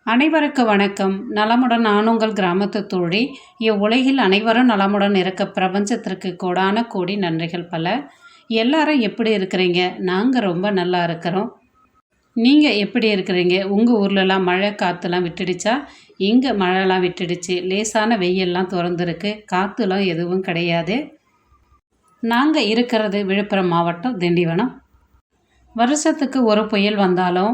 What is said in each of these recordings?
அனைவருக்கு வணக்கம். நலமுடன் நான் உங்கள் கிராமத்து தோழி. இவ்வுலகில் அனைவரும் நலமுடன் இருக்க பிரபஞ்சத்திற்கு கோடான கோடி நன்றிகள் பல. எல்லாரும் எப்படி இருக்கிறீங்க? நாங்கள் ரொம்ப நல்லா இருக்கிறோம். நீங்கள் எப்படி இருக்கிறீங்க? உங்கள் ஊர்லலாம் மழை காற்றுலாம் விட்டுடுச்சா? இங்கே மழைலாம் விட்டுடுச்சு. லேசான வெயிலெலாம் திறந்துருக்கு. காற்றுலாம் எதுவும் கிடையாது. நாங்கள் இருக்கிறது விழுப்புரம் மாவட்டம் திண்டிவனம். வருஷத்துக்கு ஒரு புயல் வந்தாலும்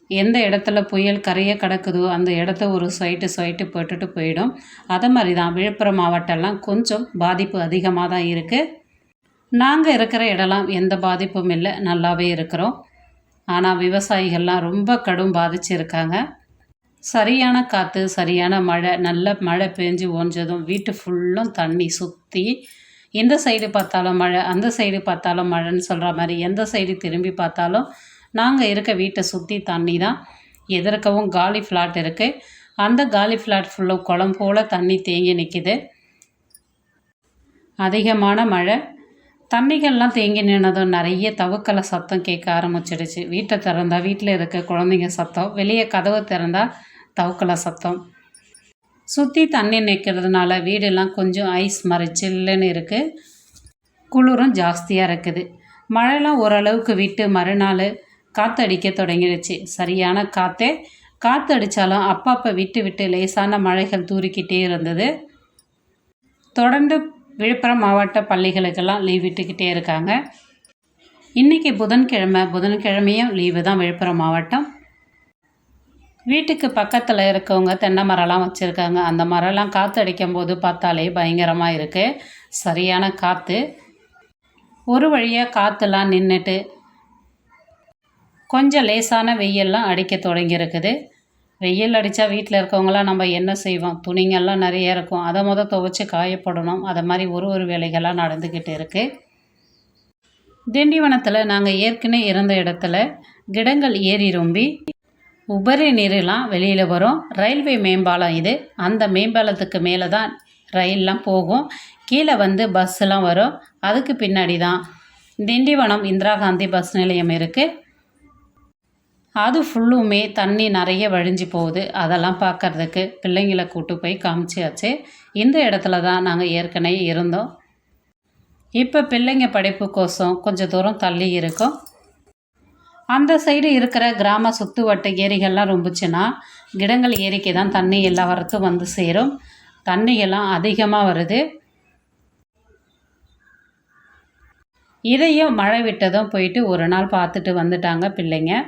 எந்த இடத்துல புயல் கரையை கடக்குதோ அந்த இடத்த ஒரு சொயிட்டு போட்டுட்டு போயிடும். அதை மாதிரி தான் விழுப்புரம் மாவட்டம்லாம் கொஞ்சம் பாதிப்பு அதிகமாக தான் இருக்குது. நாங்கள் இருக்கிற இடம்லாம் எந்த பாதிப்பும் இல்லை, நல்லாவே இருக்கிறோம். ஆனால் விவசாயிகள்லாம் ரொம்ப கடும் பாதிச்சிருக்காங்க. சரியான காற்று, சரியான மழை, நல்ல மழை பெஞ்சு ஓஞ்சதும் வீட்டு ஃபுல்லும் தண்ணி சுற்றி இந்த சைடு பார்த்தாலும் மழை, அந்த சைடு பார்த்தாலும் மழைன்னு சொல்கிற மாதிரி எந்த சைடு திரும்பி பார்த்தாலும் நாங்கள் இருக்க வீட்டை சுற்றி தண்ணி தான். எதிர்க்கவும் காலி ஃப்ளாட் இருக்குது. அந்த காலி ஃப்ளாட் ஃபுல்லும் குளம் போல் தண்ணி தேங்கி நிற்கிது. அதிகமான மழை, தண்ணிகள்லாம் தேங்கி நின்னதும் நிறைய தவக்கலை சத்தம் கேட்க ஆரம்பிச்சிடுச்சு. வீட்டை திறந்தால் வீட்டில் இருக்க குழந்தைங்க சத்தம், வெளியே கதவை திறந்தால் தவக்கலை சத்தம். சுற்றி தண்ணி நிற்கிறதுனால வீடெல்லாம் கொஞ்சம் ஐஸ் மாதிரி சில்லுன்னு இருக்குது. குளிரும் ஜாஸ்தியாக இருக்குது. மழைலாம் ஓரளவுக்கு விட்டு மறுநாள் காற்றடிக்க தொடங்கிடுச்சு. சரியான காற்று அடித்தாலும் அப்பப்போ விட்டு விட்டு லேசான மழைகள் தூரிக்கிட்டே இருந்தது. தொடர்ந்து விழுப்புரம் மாவட்ட பள்ளிகளுக்கெல்லாம் லீவ் விட்டுக்கிட்டே இருக்காங்க. இன்றைக்கி புதன்கிழமையும் லீவு தான் விழுப்புரம் மாவட்டம். வீட்டுக்கு பக்கத்தில் இருக்கவங்க தென்னை மரம்லாம் வச்சுருக்காங்க. அந்த மரம்லாம் காற்று அடிக்கும் போது பார்த்தாலே பயங்கரமாக இருக்குது. சரியான காற்று. ஒரு வழியாக காற்றுலாம் நின்றுட்டு கொஞ்சம் லேசான வெயிலெலாம் அடிக்க தொடங்கியிருக்குது. வெயில் அடித்தா வீட்டில் இருக்கவங்களாம் நம்ம என்ன செய்வோம்? துணிங்கள்லாம் நிறைய இருக்கும், அதை துவைச்சி காயப்படணும். அதை மாதிரி ஒரு வேலைகள்லாம் நடந்துக்கிட்டு இருக்குது. திண்டிவனத்தில் நாங்கள் ஏற்கனவே இருந்த இடத்துல கிடங்கள் ஏறி ரொம்பி உபரி நீரெலாம் வெளியில் வரும். ரயில்வே மேம்பாலம் இது. அந்த மேம்பாலத்துக்கு மேலே தான் ரயிலெலாம் போகும். கீழே பஸ்ஸெலாம் வரும். அதுக்கு பின்னாடி தான் திண்டிவனம் இந்திரா காந்தி பஸ் நிலையம் இருக்குது. அது ஃபுல்லுமே தண்ணி நிறைய வழிஞ்சு போகுது. அதெல்லாம் பார்க்குறதுக்கு பிள்ளைங்களை கூட்டு போய் காமிச்சாச்சு. இந்த இடத்துல தான் நாங்கள் ஏற்கனவே இருந்தோம். இப்போ பிள்ளைங்க படிப்புக்கோசம் கொஞ்சம் தூரம் தள்ளி இருக்கோம். அந்த சைடு இருக்கிற கிராம சுற்றுவட்ட ஏரிகள்லாம் ரொம்பச்சுன்னா கிடங்கள் ஏரிக்கு தான் தண்ணி எல்லா வரத்தும் சேரும். தண்ணியெல்லாம் அதிகமாக வருது. இதையும் மழை விட்டதும் போயிட்டு ஒரு நாள் பார்த்துட்டு வந்துட்டாங்க பிள்ளைங்க.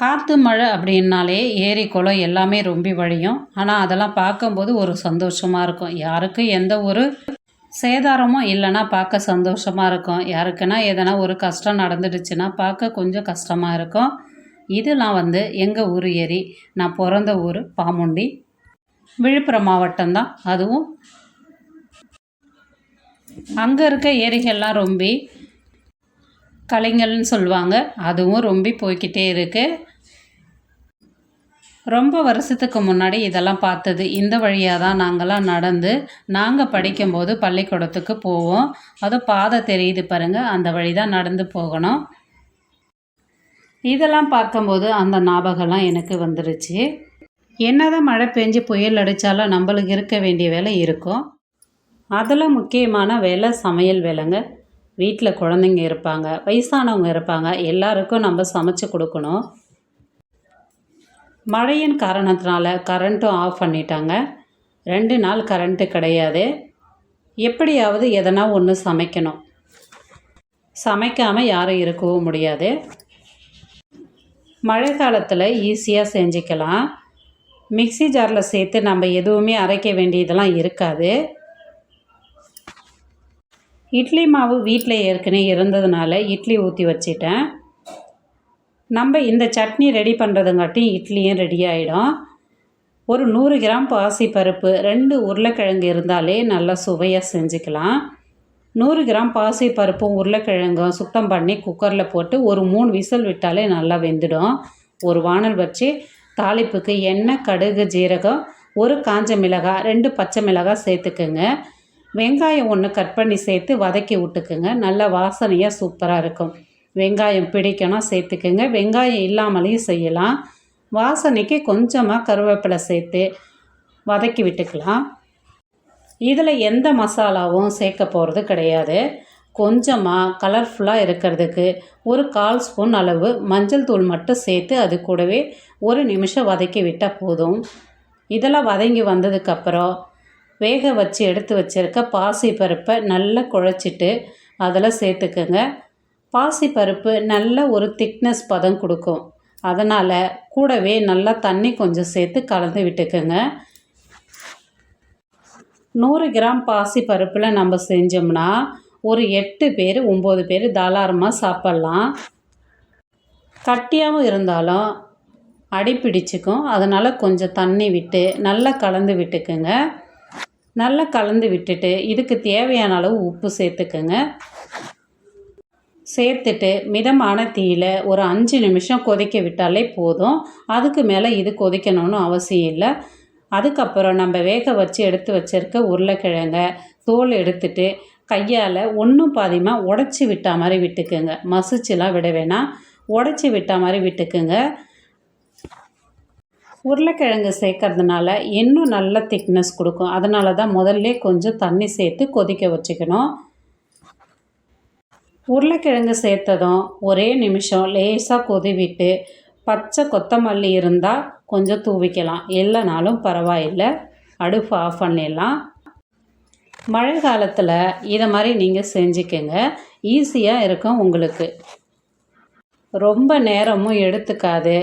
காற்று மழை அப்படின்னாலே ஏரி குளம் எல்லாமே ரொம்ப வழியும். ஆனால் அதெல்லாம் பார்க்கும்போது ஒரு சந்தோஷமாக இருக்கும். யாருக்கும் எந்த ஒரு சேதாரமும் இல்லைன்னா பார்க்க சந்தோஷமாக இருக்கும். யாருக்குன்னா எதனா ஒரு கஷ்டம் நடந்துடுச்சுன்னா பார்க்க கொஞ்சம் கஷ்டமாக இருக்கும். இதெல்லாம் எங்கள் ஊர் ஏரி. நான் பிறந்த ஊர் பாமுண்டி, விழுப்புரம் மாவட்டம்தான். அதுவும் அங்கே இருக்க ஏரிகள்லாம் ரொம்ப கலைங்கள்னு சொல்லுவாங்க. அதுவும் ரொம்ப போய்கிட்டே இருக்குது. ரொம்ப வருஷத்துக்கு முன்னாடி இதெல்லாம் பார்த்தது. இந்த வழியாக தான் நாங்கள்லாம் நடந்து நாங்கள் படிக்கும்போது பள்ளிக்கூடத்துக்கு போவோம். அதுவும் பாதை தெரியுது பாருங்கள், அந்த வழி தான் நடந்து போகணும். இதெல்லாம் பார்க்கும்போது அந்த ஞாபகம்லாம் எனக்கு வந்துருச்சு. என்னதான் மழை பெஞ்சு புயல் அடித்தாலும் நம்மளுக்கு இருக்க வேண்டிய வேலை இருக்கும். அதில் முக்கியமான வேலை சமையல் வேலைங்க. வீட்டில் குழந்தைங்க இருப்பாங்க, வயசானவங்க இருப்பாங்க, எல்லாருக்கும் நம்ம சமைச்சு கொடுக்கணும். மழையின் காரணத்தினால கரண்ட்டும் ஆஃப் பண்ணிட்டாங்க. 2 நாள் கரண்ட்டு கிடையாது. எப்படியாவது எதனா ஒன்று சமைக்கணும். சமைக்காமல் யாரும் இருக்கவும் முடியாது. மழை காலத்தில் ஈஸியாக செஞ்சுக்கலாம். மிக்ஸி ஜாரில் சேர்த்து நம்ம எதுவுமே அரைக்க வேண்டியதெல்லாம் இருக்காது. இட்லி மாவு வீட்டில் ஏற்கனவே இருந்ததுனால இட்லி ஊற்றி வச்சிட்டேன். நம்ம இந்த சட்னி ரெடி பண்ணுறதுங்காட்டி இட்லியும் ரெடி ஆகிடும். ஒரு 100 கிராம் பாசிப்பருப்பு, 2 உருளைக்கிழங்கு இருந்தாலே நல்லா சுவையாக செஞ்சுக்கலாம். 100 கிராம் பாசிப்பருப்பும் உருளைக்கிழங்கும் சுத்தம் பண்ணி குக்கரில் போட்டு ஒரு 3 விசில் விட்டாலே நல்லா வெந்துடும். ஒரு வானல் வச்சு தாளிப்புக்கு எண்ணெய், கடுகு, ஜீரகம், 1 காஞ்ச மிளகாய், 2 பச்சை மிளகாய் சேர்த்துக்குங்க. வெங்காயம் 1 கட் பண்ணி சேர்த்து வதக்கி விட்டுக்குங்க. நல்ல வாசனையாக சூப்பராக இருக்கும். வெங்காயம் பிடிக்கணும் சேர்த்துக்குங்க. வெங்காயம் இல்லாமலேயும் செய்யலாம். வாசனைக்கு கொஞ்சமாக கருவேப்பிலை சேர்த்து வதக்கி விட்டுக்கலாம். இதில் எந்த மசாலாவும் சேர்க்க போகிறது கிடையாது. கொஞ்சமாக கலர்ஃபுல்லாக இருக்கிறதுக்கு ஒரு 1/4 ஸ்பூன் அளவு மஞ்சள் தூள் மட்டும் சேர்த்து அது கூடவே 1 நிமிஷம் வதக்கி விட்டால் போதும். இதெல்லாம் வதங்கி வந்ததுக்கப்புறம் வேக வச்சு எடுத்து வச்சுருக்க பாசிப்பருப்பை நல்லா குழச்சிட்டு அதில் சேர்த்துக்குங்க. பாசிப்பருப்பு நல்ல ஒரு திக்னஸ் பதம் கொடுக்கும். அதனால் கூடவே நல்லா தண்ணி கொஞ்சம் சேர்த்து கலந்து விட்டுக்குங்க. 100 கிராம் பாசிப்பருப்பில் நம்ம செஞ்சோம்னா ஒரு 8 பேர் 9 பேர் தாராளமாக சாப்பிட்லாம். கட்டியாகவும் இருந்தாலும் அடி பிடிச்சிக்கும். அதனால் கொஞ்சம் தண்ணி விட்டு நல்லா கலந்து விட்டுக்குங்க. நல்லா கலந்து விட்டுட்டு இதுக்கு தேவையான அளவு உப்பு சேர்த்துக்குங்க. சேர்த்துட்டு மிதமான தீயில் ஒரு 5 நிமிஷம் கொதிக்க விட்டாலே போதும். அதுக்கு மேலே இது கொதிக்கணும்னு அவசியம் இல்லை. அதுக்கப்புறம் நம்ம வேக வச்சு எடுத்து வச்சுருக்க உருளைக்கிழங்க தோல் எடுத்துட்டு கையால் ஒன்றும் பாதியமாக உடச்சி விட்டா மாதிரி விட்டுக்குங்க. மசிச்சுலாம் விட வேணாம், உடச்சி விட்டா மாதிரி விட்டுக்குங்க. உருளைக்கிழங்கு சேர்க்கறதுனால இன்னும் நல்ல திக்னஸ் கொடுக்கும். அதனால தான் முதல்ல கொஞ்சம் தண்ணி சேர்த்து கொதிக்க வச்சுக்கணும். உருளைக்கிழங்கு சேர்த்ததும் ஒரே நிமிஷம் லேசாக கொதி விட்டு பச்சை கொத்தமல்லி இருந்தால் கொஞ்சம் தூவிக்கலாம், இல்லைனாலும் பரவாயில்லை. அடுப்பு ஆஃப் பண்ணிடலாம். மழை காலத்தில் இதை மாதிரி நீங்கள் செஞ்சுக்கங்க. ஈஸியாக இருக்கும் உங்களுக்கு. ரொம்ப நேரமும் எடுத்துக்காது.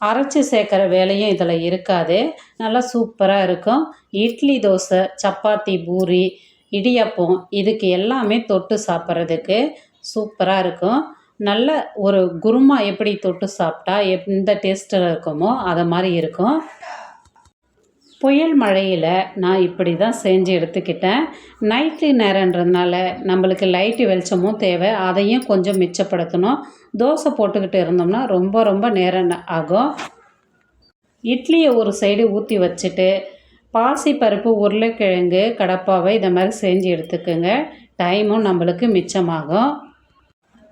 அரைச்சி சேர்க்குற வேலையும் இதில் இருக்காது. நல்லா சூப்பராக இருக்கும். இட்லி, தோசை, சப்பாத்தி, பூரி, இடியாப்பம் இதுக்கு எல்லாமே தொட்டு சாப்பிட்றதுக்கு சூப்பராக இருக்கும். நல்ல ஒரு குருமா எப்படி தொட்டு சாப்பிட்டா எந்த டேஸ்ட்டில் இருக்குமோ அதை மாதிரி இருக்கும். புயல் மழையில் நான் இப்படி தான் செஞ்சு எடுத்துக்கிட்டேன். நைட்டு நேரன்றதுனால நம்மளுக்கு லைட்டு வெளிச்சமும் தேவை, அதையும் கொஞ்சம் மிச்சப்படுத்தணும். தோசை போட்டுக்கிட்டு இருந்தோம்னா ரொம்ப ரொம்ப நேரம் ஆகும். இட்லியை ஒரு சைடு ஊற்றி வச்சுட்டு பாசிப்பருப்பு, உருளைக்கிழங்கு, கடப்பாவை இதை மாதிரி செஞ்சு எடுத்துக்கோங்க. டைமும் நம்மளுக்கு மிச்சமாகும்.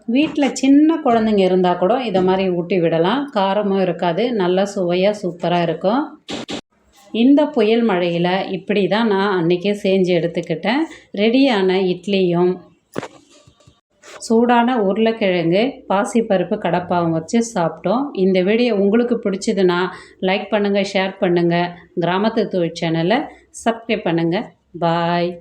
வீட்டில் சின்ன குழந்தைங்க இருந்தால் கூட இதை மாதிரி ஊட்டி விடலாம். காரமும் இருக்காது, நல்லா சுவையாக சூப்பராக இருக்கும். இந்த புயல் மழையில் இப்படி தான் நான் அன்றைக்கே செஞ்சு எடுத்துக்கிட்டேன். ரெடியான இட்லியும் சூடான உருளைக்கிழங்கு, பாசிப்பருப்பு, கடப்பாவும் வச்சு சாப்பிட்டோம். இந்த வீடியோ உங்களுக்கு பிடிச்சதுன்னா லைக் பண்ணுங்கள், ஷேர் பண்ணுங்கள். கிராமத்து தோழி சேனலை சப்ஸ்கிரைப் பண்ணுங்கள். பாய்.